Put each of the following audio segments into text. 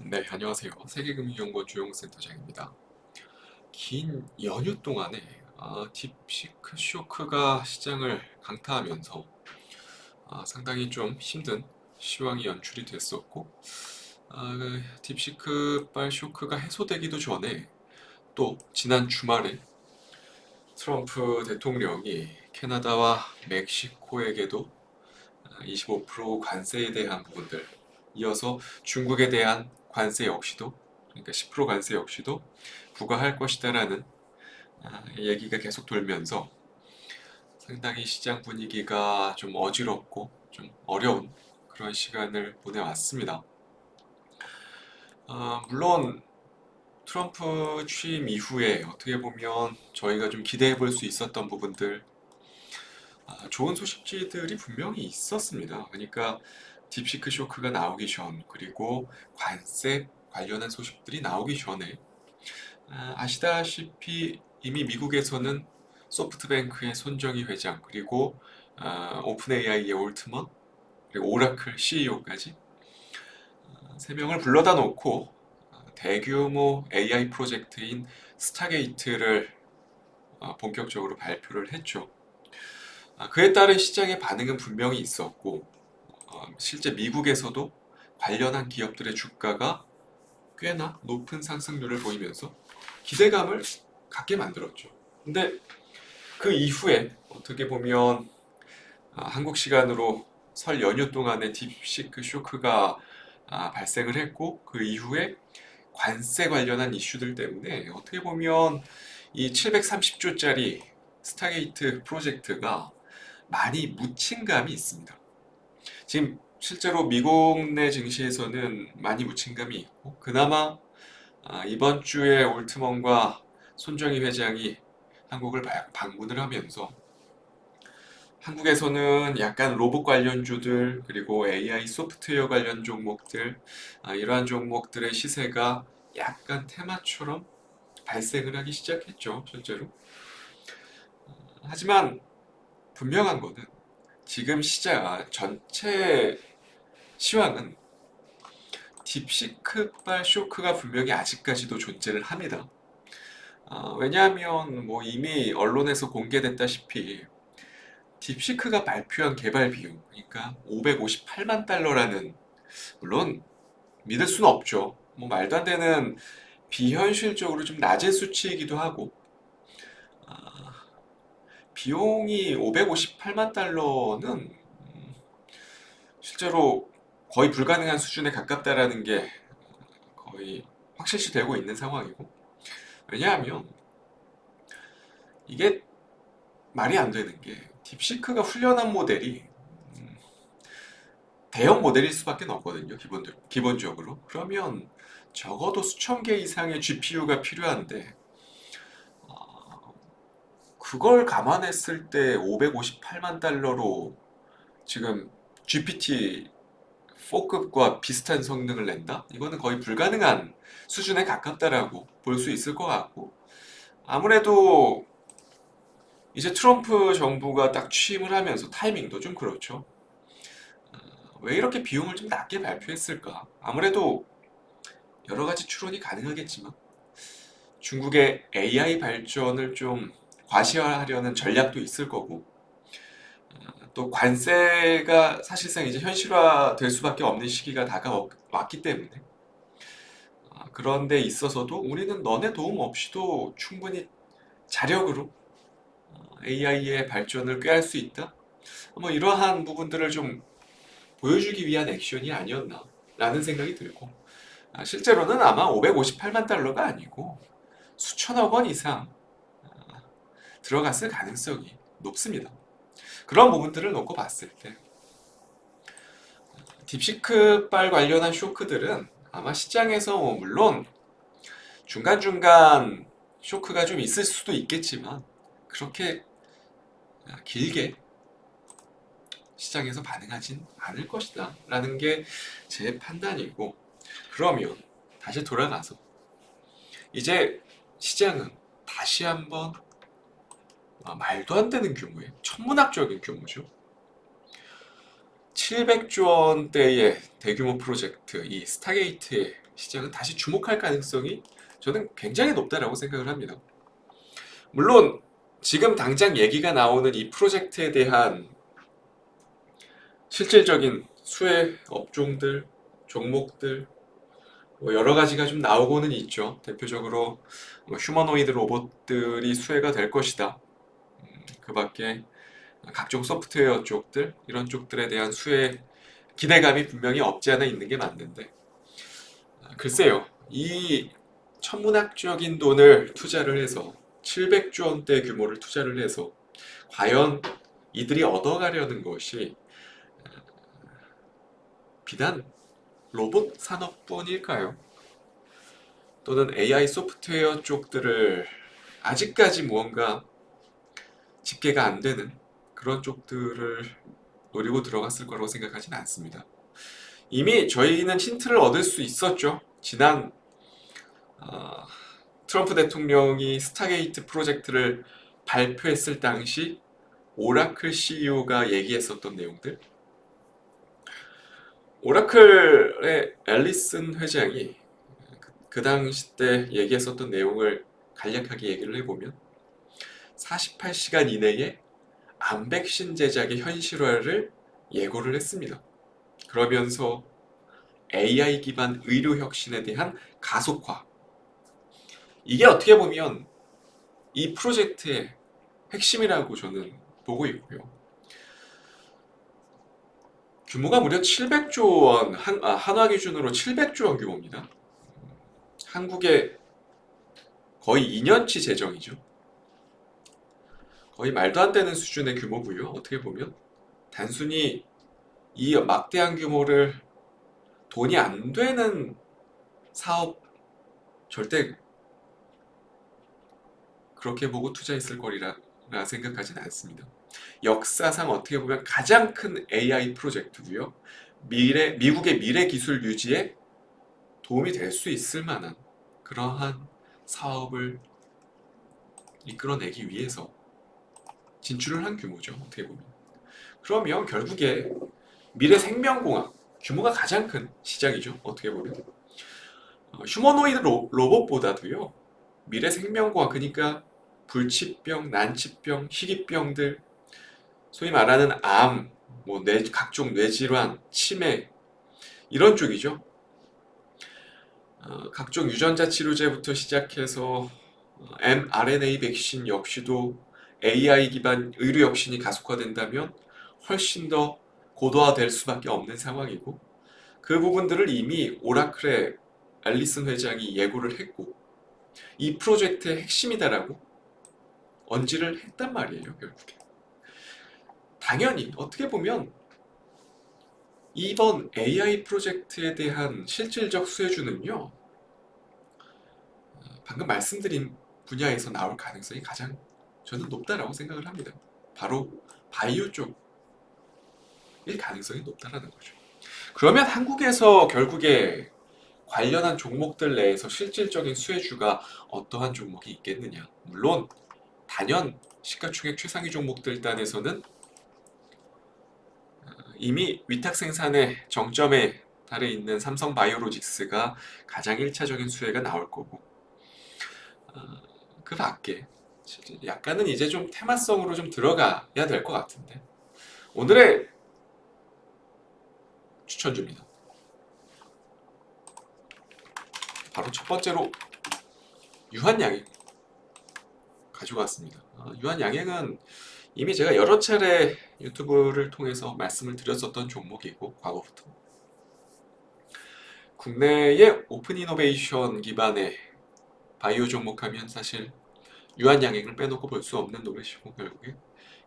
네, 안녕하세요. 세계금융연구원 조용센터장입니다. 긴 연휴 동안에 딥시크 쇼크가 시장을 강타하면서 상당히 좀 힘든 시황이 연출이 됐었고, 그 딥시크발 쇼크가 해소되기도 전에 또 지난 주말에 트럼프 대통령이 캐나다와 멕시코에게도 25% 관세에 대한 부분들, 이어서 중국에 대한 관세 역시도, 그러니까 10% 관세 역시도 부과할 것이다라는 얘기가 계속 돌면서 상당히 시장 분위기가 좀 어지럽고 좀 어려운 그런 시간을 보내왔습니다. 물론 트럼프 취임 이후에 어떻게 보면 저희가 좀 기대해 볼 수 있었던 부분들, 좋은 소식지들이 분명히 있었습니다. 그러니까 딥시크 쇼크가 나오기 전, 그리고 관세 관련한 소식들이 나오기 전에 아시다시피 이미 미국에서는 소프트뱅크의 손정희 회장, 그리고 오픈 AI의 올트먼, 그리고 오라클 CEO까지 세 명을 불러다 놓고 대규모 AI 프로젝트인 스타게이트를 본격적으로 발표를 했죠. 그에 따른 시장의 반응은 분명히 있었고, 실제 미국에서도 관련한 기업들의 주가가 꽤나 높은 상승률을 보이면서 기대감을 갖게 만들었죠. 근데 그 이후에 어떻게 보면 한국 시간으로 설 연휴 동안에 딥시크 쇼크가 발생을 했고, 그 이후에 관세 관련한 이슈들 때문에 어떻게 보면 이 730조짜리 스타게이트 프로젝트가 많이 묻힌 감이 있습니다. 지금 실제로 미국 내 증시에서는 많이 묻힌 감이 있고, 그나마 이번 주에 올트먼과 손정희 회장이 한국을 방문을 하면서 한국에서는 약간 로봇 관련주들, 그리고 AI 소프트웨어 관련 종목들, 이러한 종목들의 시세가 약간 테마처럼 발생을 하기 시작했죠, 실제로. 하지만 분명한 거는 지금 시장 전체 시황은 딥시크발 쇼크가 분명히 아직까지도 존재를 합니다. 왜냐하면 뭐 이미 언론에서 공개됐다시피 딥시크가 발표한 개발 비용, 그러니까 558만 달러라는, 물론 믿을 수는 없죠. 뭐 말도 안 되는, 비현실적으로 좀 낮은 수치이기도 하고, 비용이 558만 달러는 실제로 거의 불가능한 수준에 가깝다라는 게 거의 확실시 되고 있는 상황이고, 왜냐하면 이게 말이 안 되는 게, 딥시크가 훈련한 모델이 대형 모델일 수밖에 없거든요, 기본적으로. 그러면 적어도 수천 개 이상의 GPU가 필요한데, 그걸 감안했을 때 558만 달러로 지금 GPT 4급과 비슷한 성능을 낸다? 이거는 거의 불가능한 수준에 가깝다라고 볼 수 있을 것 같고, 아무래도 이제 트럼프 정부가 딱 취임을 하면서 타이밍도 좀 그렇죠. 왜 이렇게 비용을 좀 낮게 발표했을까? 아무래도 여러 가지 추론이 가능하겠지만 중국의 AI 발전을 좀 과시화하려는 전략도 있을 거고, 또 관세가 사실상 이제 현실화될 수밖에 없는 시기가 다가왔기 때문에, 그런 데 있어서도 우리는 너네 도움 없이도 충분히 자력으로 AI의 발전을 꾀할 수 있다? 뭐 이러한 부분들을 좀 보여주기 위한 액션이 아니었나 라는 생각이 들고, 실제로는 아마 558만 달러가 아니고 수천억 원 이상 들어갔을 가능성이 높습니다. 그런 부분들을 놓고 봤을 때 딥시크발 관련한 쇼크들은 아마 시장에서 물론 중간중간 쇼크가 좀 있을 수도 있겠지만 그렇게 길게 시장에서 반응하진 않을 것이다 라는 게 제 판단이고, 그러면 다시 돌아가서 이제 시장은 다시 한번 말도 안 되는 규모의 천문학적인 규모죠. 700조 원대의 대규모 프로젝트, 이 스타게이트의 시장은 다시 주목할 가능성이 저는 굉장히 높다라고 생각을 합니다. 물론 지금 당장 얘기가 나오는 이 프로젝트에 대한 실질적인 수혜 업종들, 종목들 뭐 여러 가지가 좀 나오고는 있죠. 대표적으로 뭐 휴머노이드 로봇들이 수혜가 될 것이다. 그 밖에 각종 소프트웨어 쪽들, 이런 쪽들에 대한 수혜 기대감이 분명히 없지 않아 있는 게 맞는데, 글쎄요, 이 천문학적인 돈을 투자를 해서 700조 원대 규모를 투자를 해서 과연 이들이 얻어가려는 것이 비단 로봇 산업뿐일까요? 또는 AI 소프트웨어 쪽들을 아직까지 무언가 집계가 안 되는 그런 쪽들을 노리고 들어갔을 거라고 생각하지는 않습니다. 이미 저희는 힌트를 얻을 수 있었죠. 지난 트럼프 대통령이 스타게이트 프로젝트를 발표했을 당시 오라클 CEO가 얘기했었던 내용들. 오라클의 앨리슨 회장이 그 당시 때 얘기했었던 내용을 간략하게 얘기를 해보면 48시간 이내에 암 백신 제작의 현실화를 예고를 했습니다. 그러면서 AI 기반 의료 혁신에 대한 가속화. 이게 어떻게 보면 이 프로젝트의 핵심이라고 저는 보고 있고요. 규모가 무려 700조 원, 한화 기준으로 700조 원 규모입니다. 한국의 거의 2년치 재정이죠. 거의 말도 안 되는 수준의 규모고요. 어떻게 보면 단순히 이 막대한 규모를 돈이 안 되는 사업 절대 그렇게 보고 투자했을 거리라 생각하지는 않습니다. 역사상 어떻게 보면 가장 큰 AI 프로젝트고요. 미국의 미래 기술 유지에 도움이 될 수 있을 만한 그러한 사업을 이끌어내기 위해서 진출을 한 규모죠. 어떻게 보면. 그러면 결국에 미래 생명공학 규모가 가장 큰 시장이죠. 어떻게 보면. 휴머노이드 로봇보다도요. 미래 생명공학, 그러니까 불치병, 난치병, 희귀병들, 소위 말하는 암, 뭐 각종 뇌질환, 치매 이런 쪽이죠. 각종 유전자 치료제부터 시작해서 mRNA 백신 역시도 AI 기반 의료 혁신이 가속화된다면 훨씬 더 고도화될 수밖에 없는 상황이고, 그 부분들을 이미 오라클의 앨리슨 회장이 예고를 했고 이 프로젝트의 핵심이다라고 언지를 했단 말이에요. 결국에 당연히 어떻게 보면 이번 AI 프로젝트에 대한 실질적 수혜주는요, 방금 말씀드린 분야에서 나올 가능성이 가장 저는 높다라고 생각을 합니다. 바로 바이오 쪽일 가능성이 높다라는 거죠. 그러면 한국에서 결국에 관련한 종목들 내에서 실질적인 수혜주가 어떠한 종목이 있겠느냐. 물론 단연 시가총액 최상위 종목들 단에서는 이미 위탁 생산의 정점에 달해 있는 삼성바이오로직스가 가장 1차적인 수혜가 나올 거고, 그 밖에 약간은 이제 좀 테마성으로 좀 들어가야 될 것 같은데, 오늘의 추천주입니다. 바로 첫 번째로 유한양행 가지고 왔습니다. 유한양행은 이미 제가 여러 차례 유튜브를 통해서 말씀을 드렸었던 종목이고, 과거부터 국내의 오픈 이노베이션 기반의 바이오 종목 하면 사실 유한양행을 빼놓고 볼 수 없는 노릇이고, 결국에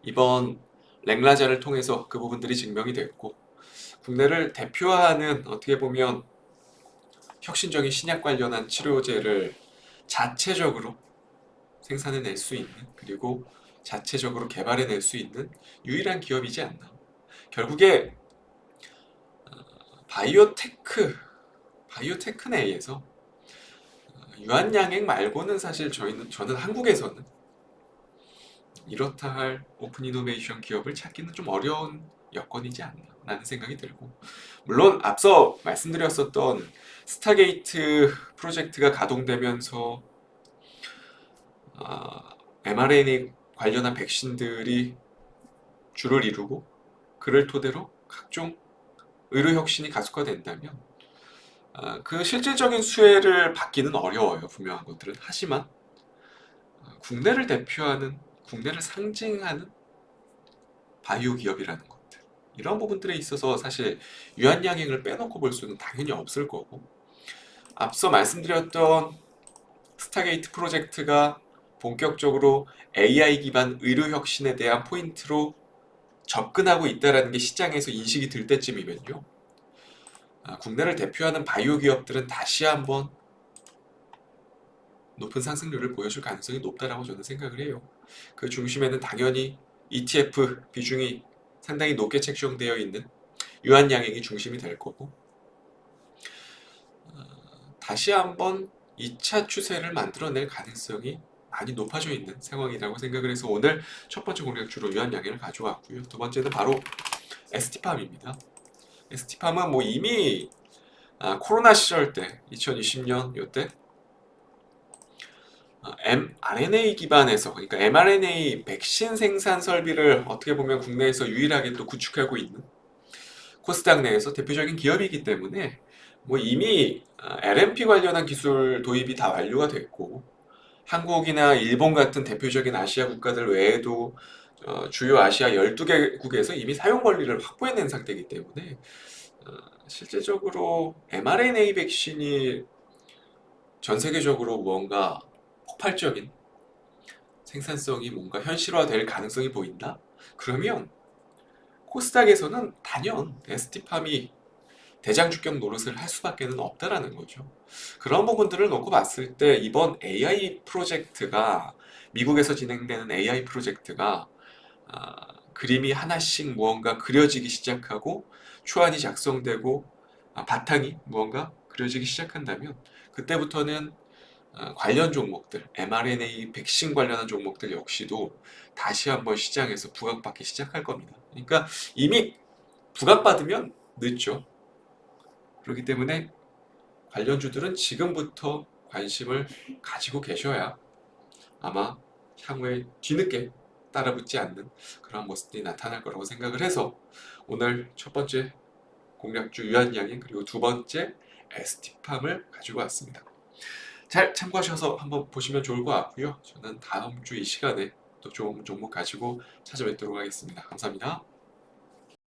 이번 랭라자를 통해서 그 부분들이 증명이 됐고, 국내를 대표하는 어떻게 보면 혁신적인 신약 관련한 치료제를 자체적으로 생산해낼 수 있는, 그리고 자체적으로 개발해낼 수 있는 유일한 기업이지 않나. 결국에 바이오테크 내에서 유한양행 말고는 사실 저는 한국에서는 이렇다 할 오픈 이노베이션 기업을 찾기는 좀 어려운 여건이지 않나라는 생각이 들고, 물론 앞서 말씀드렸었던 스타게이트 프로젝트가 가동되면서 mRNA 관련한 백신들이 주를 이루고 그를 토대로 각종 의료 혁신이 가속화된다면 그 실질적인 수혜를 받기는 어려워요. 분명한 것들은. 하지만 국내를 대표하는, 국내를 상징하는 바이오 기업이라는 것들, 이런 부분들에 있어서 사실 유한양행을 빼놓고 볼 수는 당연히 없을 거고, 앞서 말씀드렸던 스타게이트 프로젝트가 본격적으로 AI 기반 의료 혁신에 대한 포인트로 접근하고 있다는 게 시장에서 인식이 들 때쯤이면요, 국내를 대표하는 바이오 기업들은 다시 한번 높은 상승률을 보여줄 가능성이 높다라고 저는 생각을 해요. 그 중심에는 당연히 ETF 비중이 상당히 높게 책정되어 있는 유한양행이 중심이 될 거고, 다시 한번 2차 추세를 만들어낼 가능성이 많이 높아져 있는 상황이라고 생각을 해서 오늘 첫 번째 공략주로 유한양행을 가져왔고요. 두 번째는 바로 ST팜입니다. ST팜은 뭐 이미 코로나 시절 때 2020년 요때 mRNA 기반에서, 그러니까 mRNA 백신 생산 설비를 어떻게 보면 국내에서 유일하게 또 구축하고 있는 코스닥 내에서 대표적인 기업이기 때문에 뭐 이미 LNP 관련한 기술 도입이 다 완료가 됐고, 한국이나 일본 같은 대표적인 아시아 국가들 외에도 주요 아시아 12개국에서 이미 사용 권리를 확보해낸 상태이기 때문에 실제적으로 mRNA 백신이 전 세계적으로 뭔가 폭발적인 생산성이 뭔가 현실화될 가능성이 보인다? 그러면 코스닥에서는 단연 ST팜이 대장주격 노릇을 할 수밖에는 없다라는 거죠. 그런 부분들을 놓고 봤을 때 이번 AI 프로젝트가, 미국에서 진행되는 AI 프로젝트가 그림이 하나씩 무언가 그려지기 시작하고 초안이 작성되고 바탕이 무언가 그려지기 시작한다면, 그때부터는 관련 종목들, mRNA 백신 관련한 종목들 역시도 다시 한번 시장에서 부각받기 시작할 겁니다. 그러니까 이미 부각받으면 늦죠. 그렇기 때문에 관련주들은 지금부터 관심을 가지고 계셔야 아마 향후에 뒤늦게 따라붙지 않는 그런 모습들이 나타날 거라고 생각을 해서 오늘 첫 번째 공략주 유한양행, 그리고 두 번째 ST팜을 가지고 왔습니다. 잘 참고하셔서 한번 보시면 좋을 것 같고요. 저는 다음 주 이 시간에 또 좋은 종목 가지고 찾아뵙도록 하겠습니다. 감사합니다.